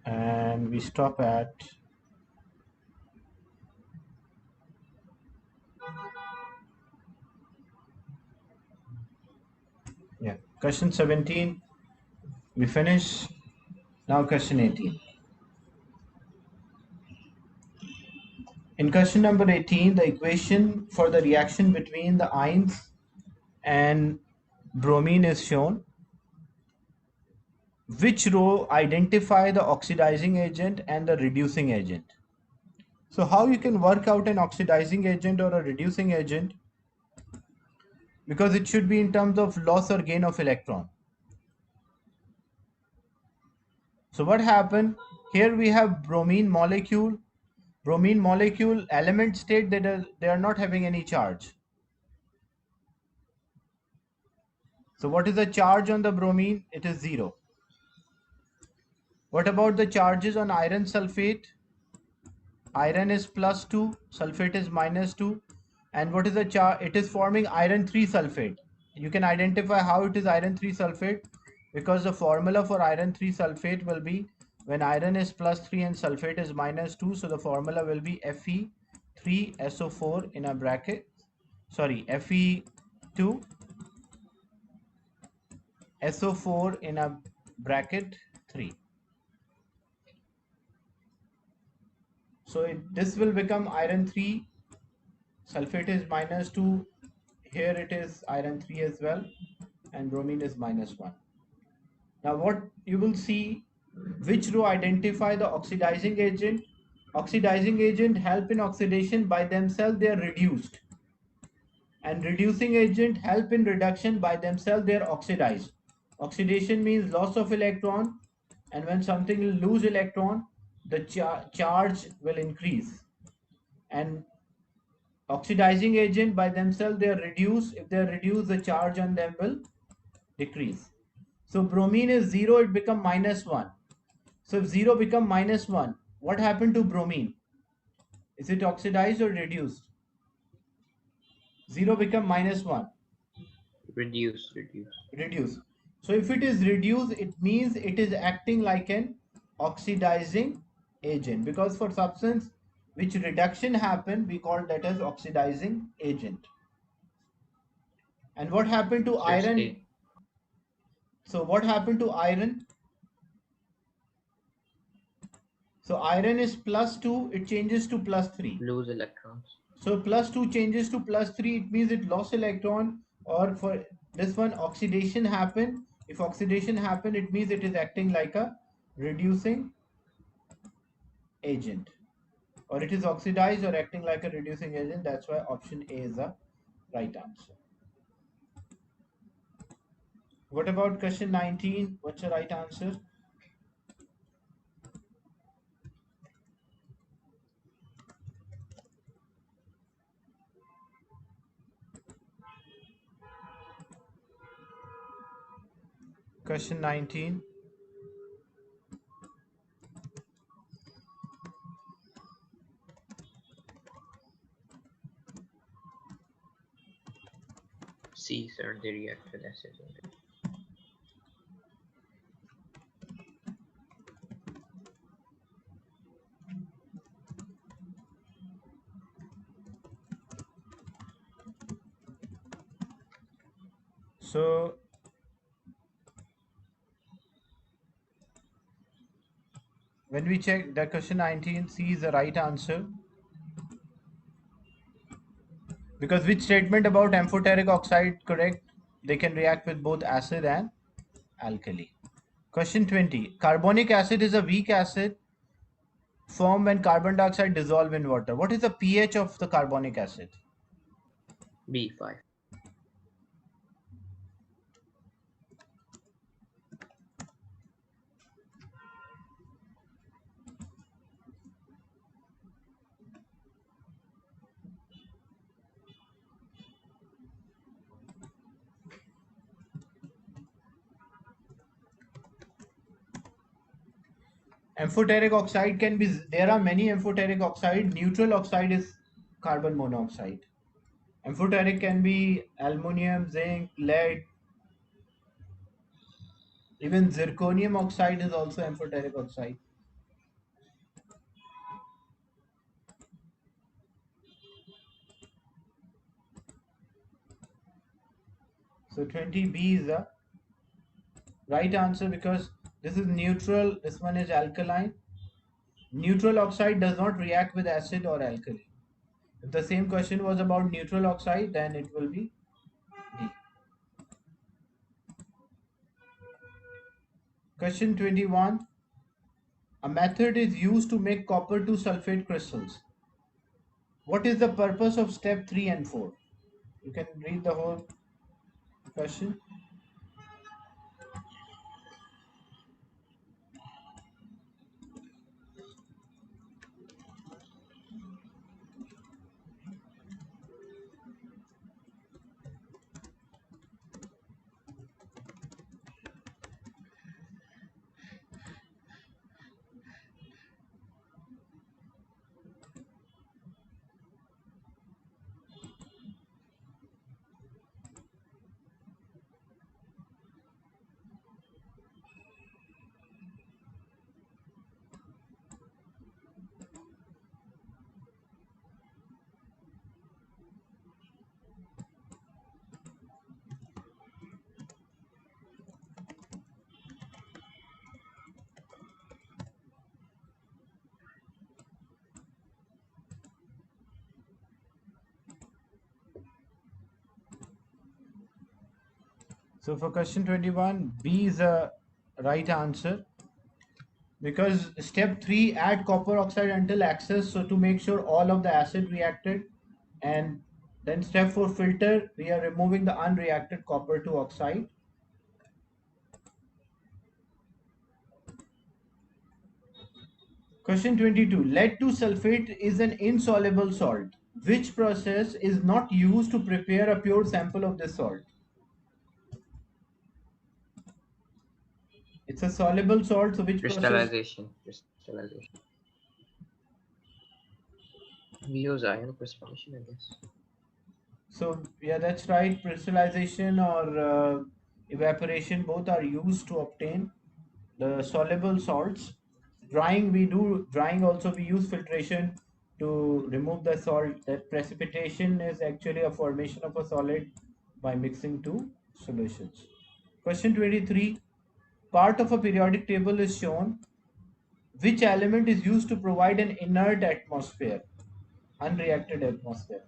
and we stop at question 17. We finish. Now question 18. In question number 18, the equation for the reaction between the ions and bromine is shown. Which row identify the oxidizing agent and the reducing agent? So how you can work out an oxidizing agent or a reducing agent? Because it should be in terms of loss or gain of electron. So what happened? Here we have bromine molecule. Bromine molecule element state that they are not having any charge. So what is the charge on the bromine? It is 0. What about the charges on iron sulfate? Iron is +2, sulfate is -2. And what is the charge? It is forming iron 3 sulfate. You can identify how it is iron 3 sulfate because the formula for iron 3 sulfate will be when iron is +3 and sulfate is -2. So the formula will be Fe3SO4 in a bracket. Sorry, Fe2 SO4 in a bracket 3. So this will become iron 3, sulfate is -2, here it is iron 3 as well, and bromine is -1. Now what you will see, which row identify the oxidizing agent? Oxidizing agent help in oxidation, by themselves they are reduced. And reducing agent help in reduction, by themselves they are oxidized. Oxidation means loss of electron, and when something will lose electron, the charge will increase. And oxidizing agent by themselves they are reduced. If they are reduced, the charge on them will decrease. So bromine is 0, it become -1. So if 0 become -1, what happened to bromine? Is it oxidized or reduced? 0 become -1. Reduce. Reduce. So if it is reduced, it means it is acting like an oxidizing agent, because for substance which reduction happen, we call that as oxidizing agent. And what happened to iron? So what happened to iron? So iron is +2, it changes to +3. Lose electrons. So +2 changes to +3, it means it lost electron, or for this one oxidation happen. If oxidation happen, it means it is acting like a reducing agent, or it is oxidized or acting like a reducing agent. That's why option A is the right answer. What about question 19? What's the right answer? Question 19. C, sir, they react with acid. So when we check the question 19, C is the right answer. Because which statement about amphoteric oxide correct? They can react with both acid and alkali. Question 20. Carbonic acid is a weak acid formed when carbon dioxide dissolve in water. What is the pH of the carbonic acid? B5. Amphoteric oxide can be, there are many amphoteric oxide. Neutral oxide is carbon monoxide. Amphoteric can be aluminum, zinc, lead. Even zirconium oxide is also amphoteric oxide. So 20B is the right answer because this is neutral, this one is alkaline. Neutral oxide does not react with acid or alkali. If the same question was about neutral oxide, then it will be D. Question 21. A method is used to make copper 2 sulfate crystals. What is the purpose of step 3 and 4? You can read the whole question. So for question 21, B is the right answer because step 3 add copper oxide until excess, so to make sure all of the acid reacted, and then step 4 filter, we are removing the unreacted copper 2 oxide. Question 22, lead 2 sulfate is an insoluble salt. Which process is not used to prepare a pure sample of this salt? It's a soluble salt, so which process? Crystallization. We use ion crystallization, I guess. So yeah, that's right. Crystallization or evaporation both are used to obtain the soluble salts. Drying, we do drying also, we use filtration to remove the salt. That precipitation is actually a formation of a solid by mixing two solutions. Question 23. Part of a periodic table is shown. Which element is used to provide an inert atmosphere, unreacted atmosphere?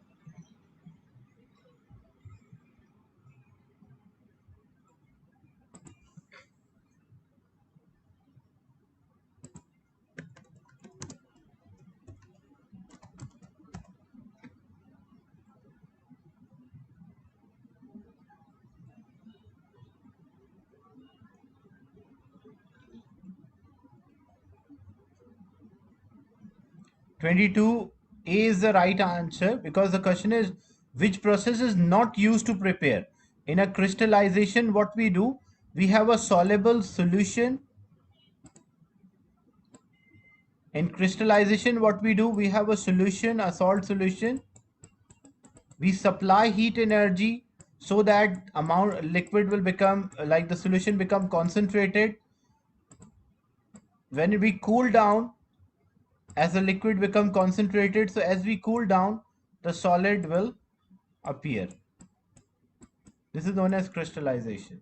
22A is the right answer because the question is which process is not used to prepare. In a crystallization, what we do, we have a soluble solution. In crystallization, what we do, we have a solution, a salt solution. We supply heat energy so that amount liquid will become like the solution become concentrated. When we cool down, as the liquid become concentrated, so as we cool down, the solid will appear. This is known as crystallization.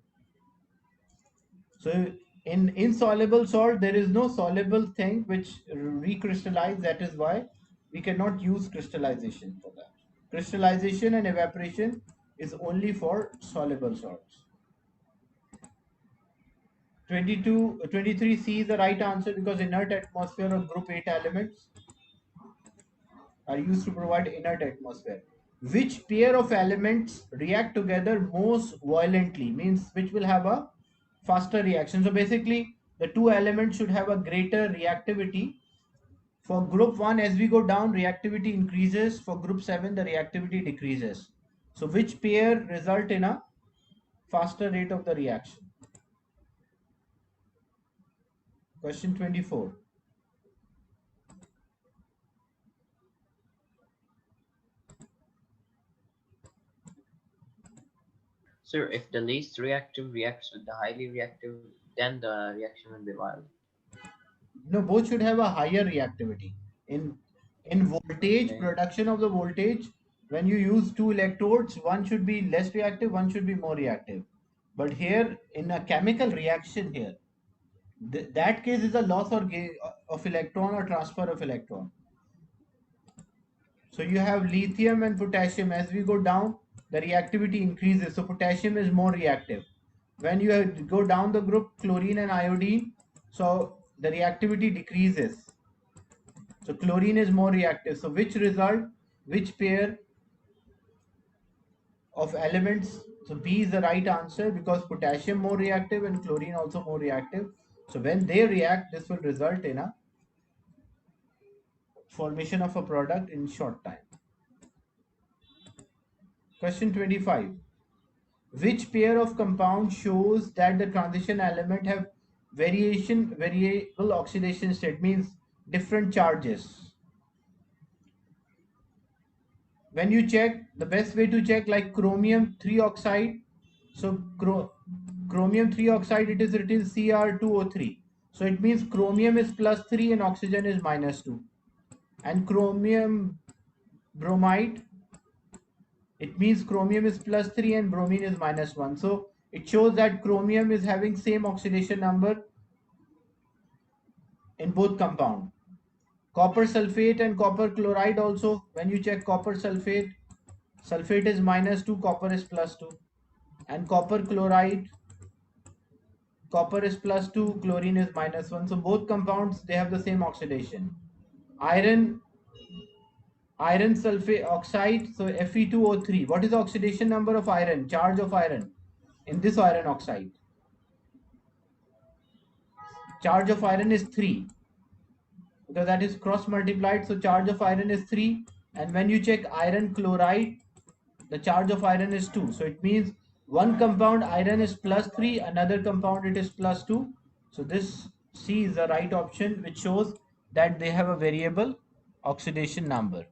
So in insoluble salt, there is no soluble thing which recrystallize. That is why we cannot use crystallization for that. Crystallization and evaporation is only for soluble salts. 23C is the right answer because inert atmosphere of group 8 elements are used to provide inert atmosphere. Which pair of elements react together most violently? Means which will have a faster reaction. So basically, the two elements should have a greater reactivity. For group 1, as we go down, reactivity increases. For group 7, the reactivity decreases. So which pair result in a faster rate of the reaction? Question 24. Sir, if the least reactive reacts with the highly reactive, then the reaction will be violent. No, both should have a higher reactivity. In voltage, Okay. production of the voltage, when you use two electrodes, one should be less reactive, one should be more reactive. But here in a chemical reaction here, that case is a loss or gain of electron or transfer of electron. So you have lithium and potassium. As we go down, the reactivity increases. So potassium is more reactive. When you go down the group, chlorine and iodine, so the reactivity decreases. So chlorine is more reactive. So which pair of elements? So B is the right answer because potassium more reactive and chlorine also more reactive. So when they react, this will result in a formation of a product in short time. Question 25. Which pair of compounds shows that the transition element have variable oxidation state, means different charges? When you check, the best way to check, like chromium 3 oxide. So chromium 3 oxide, it is written Cr2O3. So it means chromium is +3 and oxygen is -2. And chromium bromide, it means chromium is +3 and bromine is -1. So it shows that chromium is having same oxidation number in both compound. Copper sulfate and copper chloride also, when you check copper sulfate, sulfate is -2, copper is +2. And copper chloride, copper is +2, chlorine is -1. So both compounds, they have the same oxidation. Iron, iron sulfate oxide, so Fe2O3. What is the oxidation number of iron, charge of iron in this iron oxide? Charge of iron is 3 because that is cross multiplied. So charge of iron is 3. And when you check iron chloride, the charge of iron is 2. So it means one compound iron is +3, another compound it is +2. So this C is the right option, which shows that they have a variable oxidation number.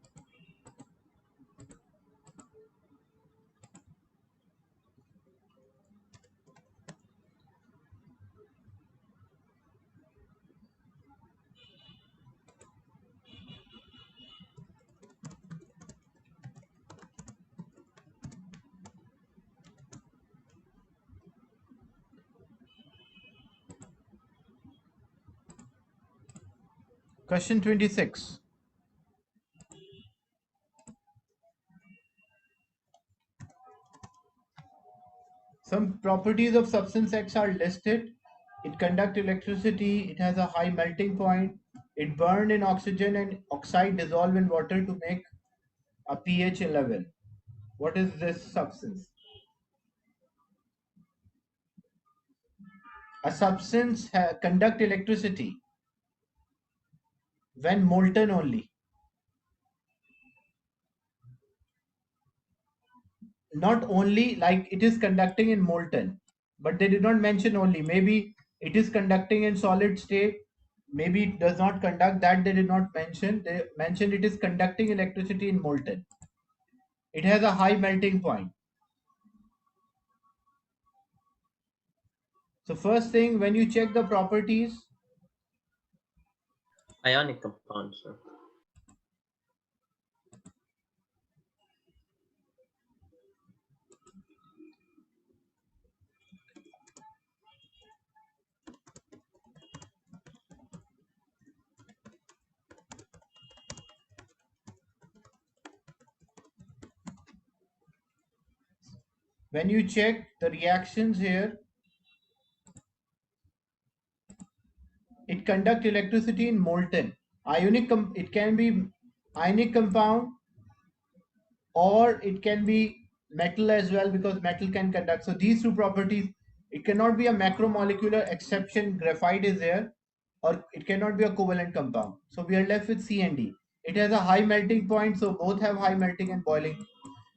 Question 26. Some properties of substance X are listed. It conducts electricity, it has a high melting point, it burned in oxygen and oxide dissolve in water to make a pH 11. What is this substance? A substance conduct electricity when molten only. Not only, like it is conducting in molten, but they did not mention only. Maybe it is conducting in solid state, maybe it does not conduct, that they did not mention. They mentioned it is conducting electricity in molten. It has a high melting point. So first thing, when you check the properties, Ionic compound, sir. when you check the reactions here, it conduct electricity in molten. It can be ionic compound, or it can be metal as well, because metal can conduct. So these two properties, it cannot be a macromolecular, exception graphite is there, or it cannot be a covalent compound. So we are left with C and D. It has a high melting point, so both have high melting and boiling.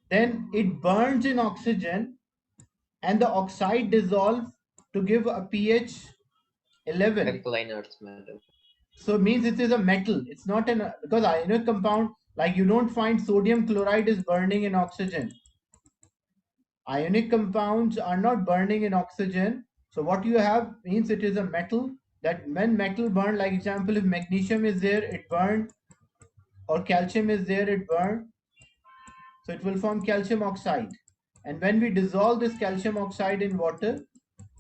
Then it burns in oxygen and the oxide dissolves to give a pH 11. Chemical inert metal. So it means it is a metal. It's not an, because ionic compound, like you don't find sodium chloride is burning in oxygen. Ionic compounds are not burning in oxygen. So what you have means it is a metal, that when metal burn, like example, if magnesium is there, it burned, or calcium is there, it burned. So it will form calcium oxide. And when we dissolve this calcium oxide in water,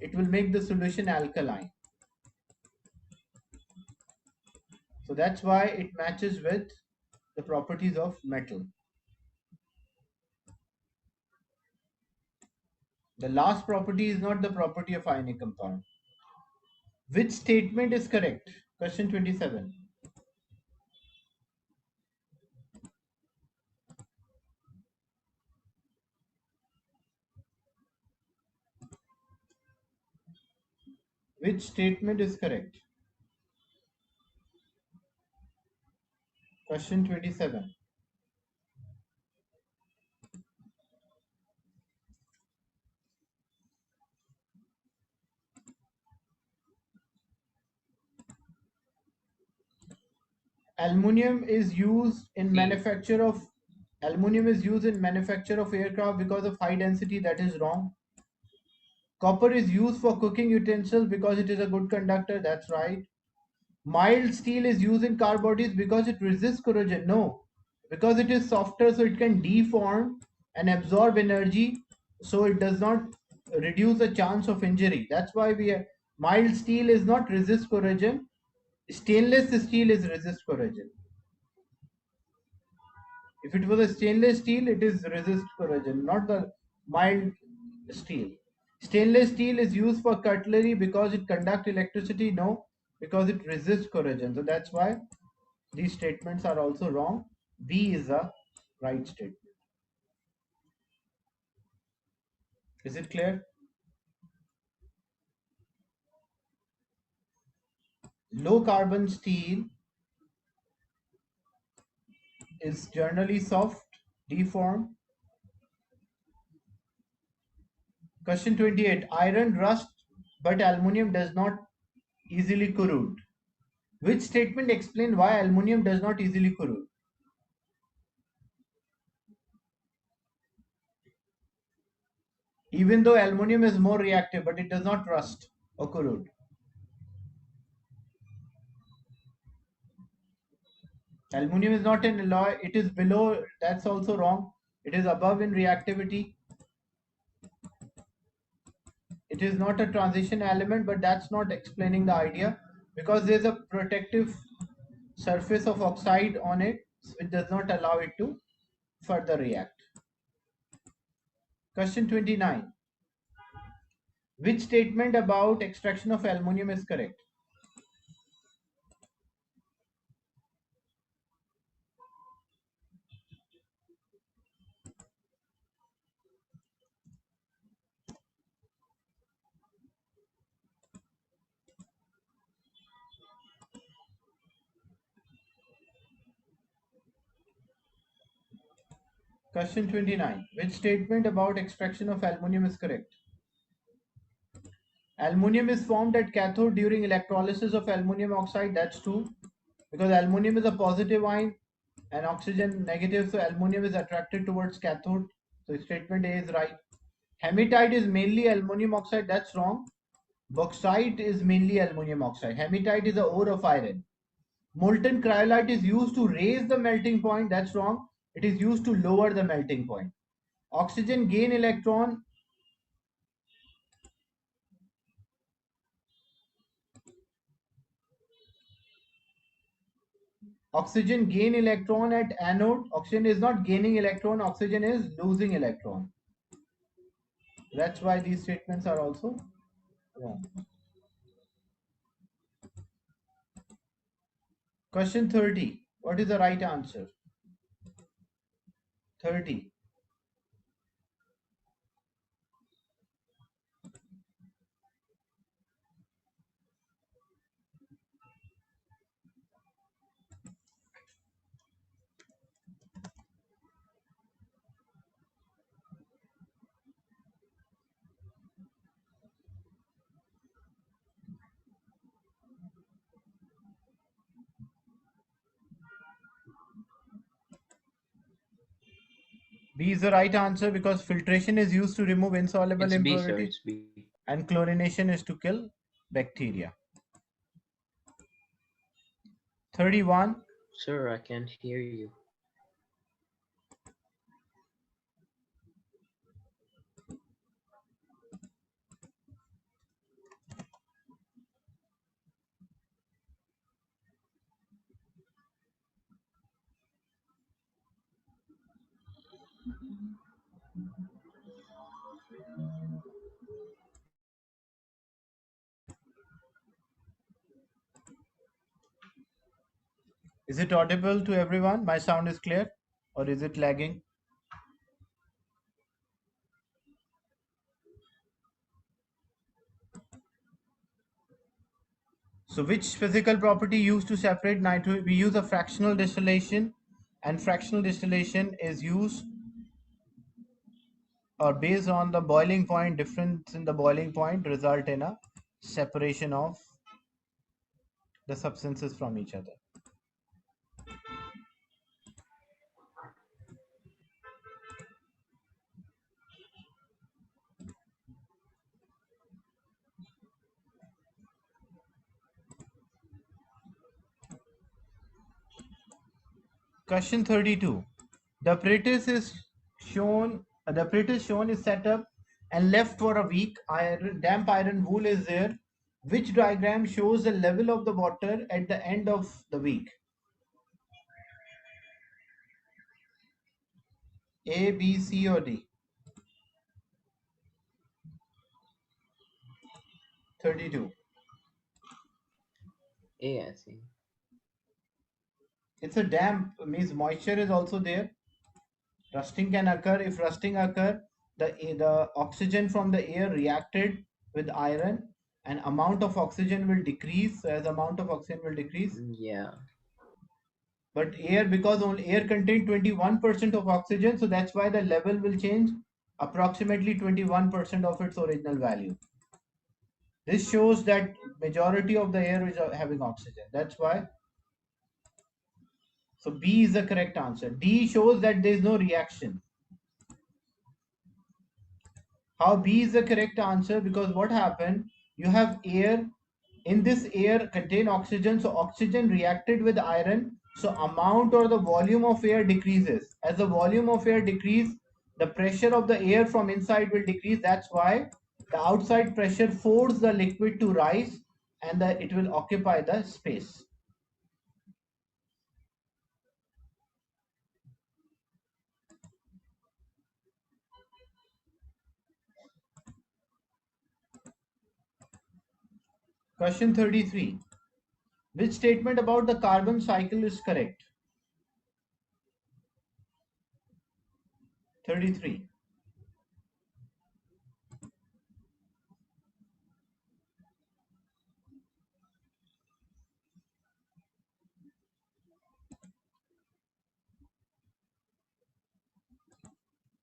it will make the solution alkaline. So that's why it matches with the properties of metal. The last property is not the property of ionic compound. Which statement is correct? Question 27. Which statement is correct? Question 27. Aluminium is used in C. manufacture of Aluminium is used in manufacture of aircraft because of high density. That is wrong. Copper is used for cooking utensils because it is a good conductor. That's right. Mild steel is used in car bodies because it resists corrosion. No, because it is softer, so it can deform and absorb energy, so it does not reduce the chance of injury. That's why mild steel is not resist corrosion. Stainless steel is resist corrosion. If it was a stainless steel, it is resist corrosion, not the mild steel. Stainless steel is used for cutlery because it conducts electricity. No, because it resists corrosion. So that's why these statements are also wrong. B is a right statement. Is it clear? Low carbon steel is generally soft, deformed. Question 28. Iron rust, but aluminium does not easily corrode. Which statement explains why aluminium does not easily corrode? Even though aluminium is more reactive, but it does not rust or corrode. Aluminium is not an alloy, it is below, that's also wrong. It is above in reactivity. It is not a transition element, but that's not explaining the idea, because there's a protective surface of oxide on it, which does not allow it to further react. Question 29. Which statement about extraction of aluminium is correct? Question 29. Which statement about extraction of aluminium is correct? Aluminium is formed at cathode during electrolysis of aluminium oxide. That's true, because aluminium is a positive ion and oxygen negative, so aluminium is attracted towards cathode. So statement A is right. Hematite is mainly aluminium oxide. That's wrong. Bauxite is mainly aluminium oxide. Hematite is a ore of iron. Molten cryolite is used to raise the melting point. That's wrong. It is used to lower the melting point. Oxygen gain electron. Oxygen gain electron at anode. Oxygen is not gaining electron. Oxygen is losing electron. That's why these statements are also wrong. Question 30. What is the right answer? 30. B is the right answer, because filtration is used to remove insoluble It's B, sir. impurities It's B. and chlorination is to kill bacteria. 31. Sir, I can't hear you. Is it audible to everyone? My sound is clear, or is it lagging? So which physical property used to separate nitrogen? We use a fractional distillation, and fractional distillation is used or based on the boiling point. Difference in the boiling point result in a separation of the substances from each other. Question 32. The apparatus is shown is set up and left for a week. Damp iron wool is there. Which diagram shows the level of the water at the end of the week? A, B, C, or D? 32. A, I think. It's a damp, means moisture is also there. Rusting can occur. If rusting occur, the oxygen from the air reacted with iron, and amount of oxygen will decrease. So as amount of oxygen will decrease, Yeah. but air, because only air contains 21% of oxygen, so that's why the level will change approximately 21% of its original value. This shows that majority of the air is having oxygen. That's why. So B is the correct answer. D shows that there is no reaction. How B is the correct answer? Because what happened? You have air. In this air contain oxygen, so oxygen reacted with iron. So amount or the volume of air decreases. As the volume of air decrease, the pressure of the air from inside will decrease. That's why the outside pressure forces the liquid to rise, and it will occupy the space. Question 33. Which statement about the carbon cycle is correct? 33.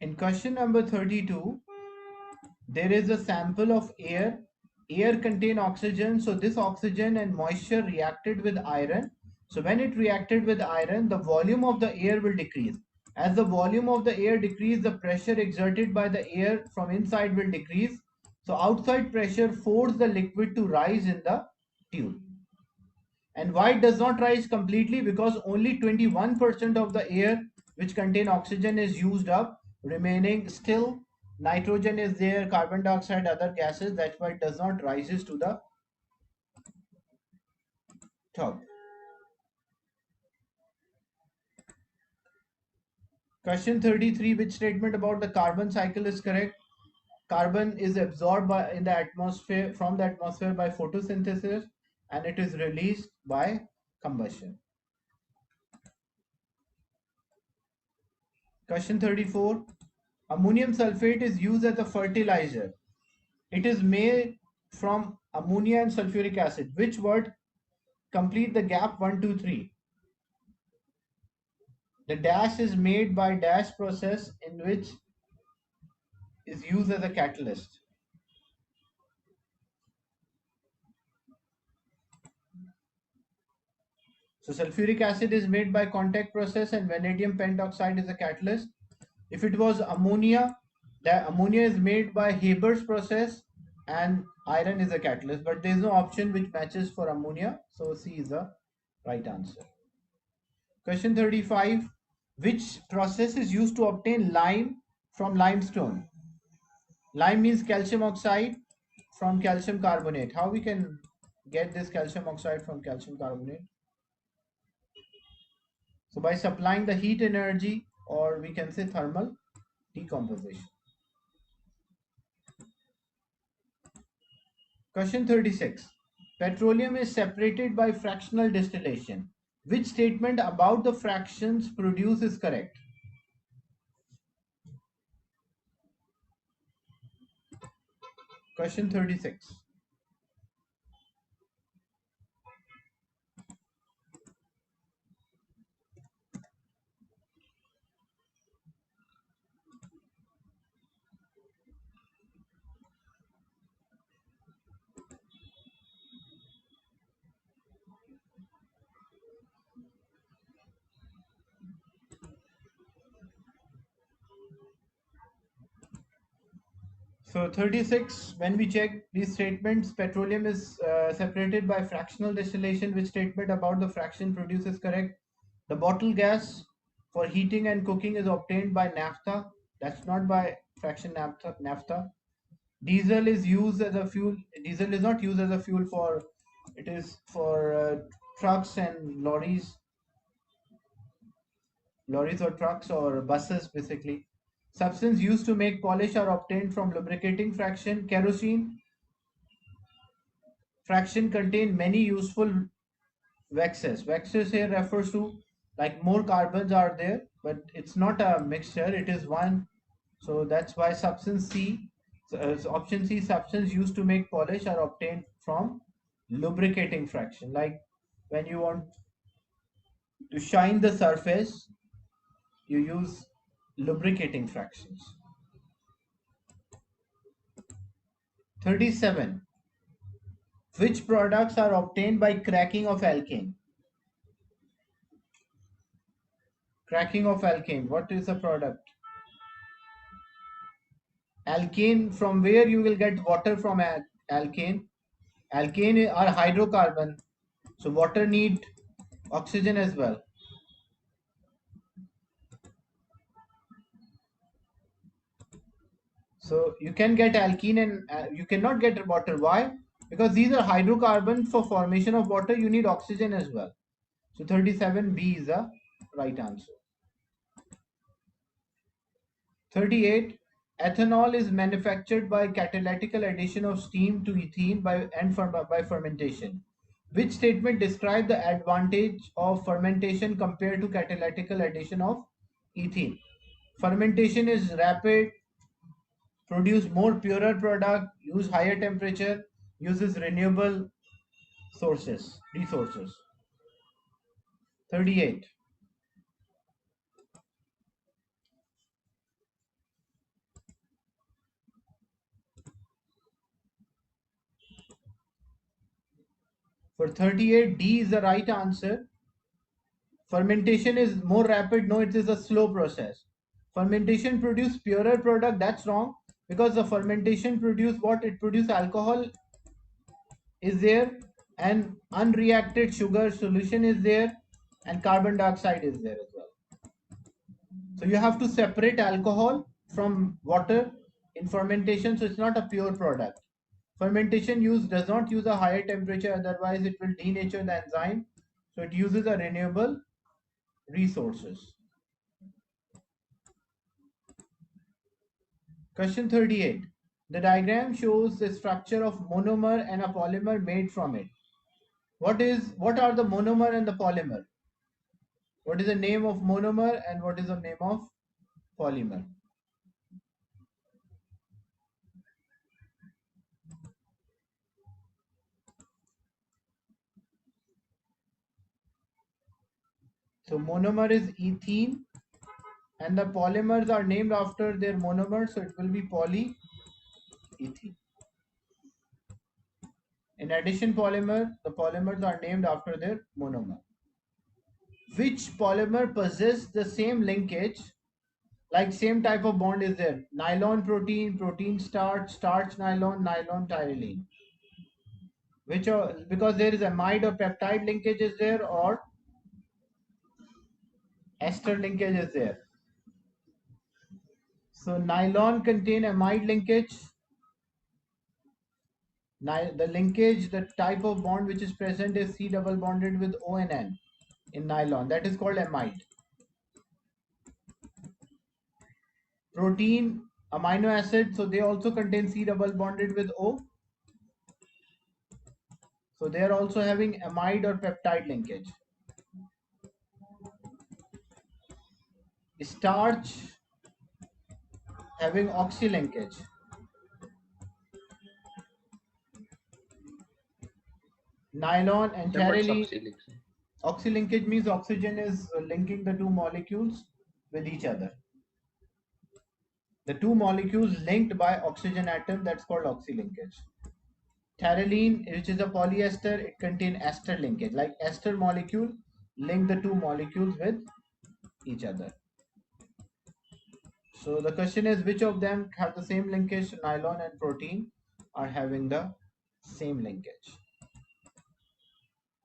In question number 32, there is a sample of air. Air contain oxygen, so this oxygen and moisture reacted with iron. So when it reacted with iron, the volume of the air will decrease. As the volume of the air decrease, the pressure exerted by the air from inside will decrease. So outside pressure forces the liquid to rise in the tube. And why it does not rise completely? Because only 21% of the air which contain oxygen is used up, remaining still nitrogen is there, carbon dioxide, other gases. That's why it does not rises to the top. Question 33. Which statement about the carbon cycle is correct? Carbon is absorbed in the atmosphere, from the atmosphere, by photosynthesis, and it is released by combustion. Question 34. Ammonium sulfate is used as a fertilizer. It is made from ammonia and sulfuric acid. Which word complete the gap 1, 2, 3? The dash is made by dash process, in which is used as a catalyst. So sulfuric acid is made by contact process and vanadium pentoxide is a catalyst. If it was ammonia, the ammonia is made by Haber's process and iron is a catalyst, but there is no option which matches for ammonia, so C is the right answer. Question 35. Which process is used to obtain lime from limestone? Lime means calcium oxide from calcium carbonate. How we can get this calcium oxide from calcium carbonate? So by supplying the heat energy, or we can say thermal. decomposition. Question 36. Petroleum is separated by fractional distillation. Which statement about the fractions produced is correct? Question 36. So 36, when we check these statements, petroleum is separated by fractional distillation. Which statement about the fraction produced is correct? The bottle gas for heating and cooking is obtained by naphtha. That's not by fraction naphtha. Diesel is used as a fuel. Diesel is not used as a fuel for, it is for trucks and lorries or trucks or buses basically. Substance used to make polish are obtained from lubricating fraction. Kerosene fraction contain many useful waxes. Waxes here refers to like more carbons are there, but it's not a mixture, it is one. So that's why substance C, so option C, substance used to make polish are obtained from lubricating fraction. Like when you want to shine the surface, you use lubricating fractions. 37. Which products are obtained by cracking of alkane? Cracking of alkane. What is the product? Alkane, from where you will get water from alkane? Alkane are hydrocarbon. So water need oxygen as well. So you can get alkene and you cannot get water. Why? Because these are hydrocarbon. For formation of water, you need oxygen as well. So 37B is the right answer. 38. Ethanol is manufactured by catalytic addition of steam to ethene by fermentation. Which statement describes the advantage of fermentation compared to catalytic addition of ethene? Fermentation is rapid, produce more purer product, use higher temperature, uses renewable resources. 38. For 38, D is the right answer. Fermentation is more rapid. No, it is a slow process. Fermentation produce purer product. That's wrong, because the fermentation produce what? It produce alcohol is there, and unreacted sugar solution is there, and carbon dioxide is there as well. So you have to separate alcohol from water in fermentation, so it's not a pure product. Fermentation does not use a higher temperature, otherwise it will denature the enzyme. So it uses a renewable resources. Question 38. The diagram shows the structure of monomer and a polymer made from it. What are the monomer and the polymer? What is the name of monomer and what is the name of polymer? So monomer is ethene and the polymers are named after their monomers, so it will be polyethene. In addition, the polymers are named after their monomer. Which polymer possess the same linkage, like same type of bond is there? Nylon protein, protein starch, starch nylon, nylon tyrrolene. Which are, because there is amide or peptide linkage is there, or ester linkage is there. So nylon contain amide linkage. The linkage, the type of bond which is present is C double bonded with O and N in nylon. That is called amide. protein amino acid, so they also contain C double bonded with O. So they are also having amide or peptide linkage. Starch having oxy linkage. Nylon and Then what's terylene. oxidizing? Oxy linkage means oxygen is linking the two molecules with each other. The two molecules linked by oxygen atom, that's called oxy linkage. Terylene, which is a polyester, it contains ester linkage. Like ester molecule link the two molecules with each other. So the question is, which of them have the same linkage? Nylon and protein are having the same linkage.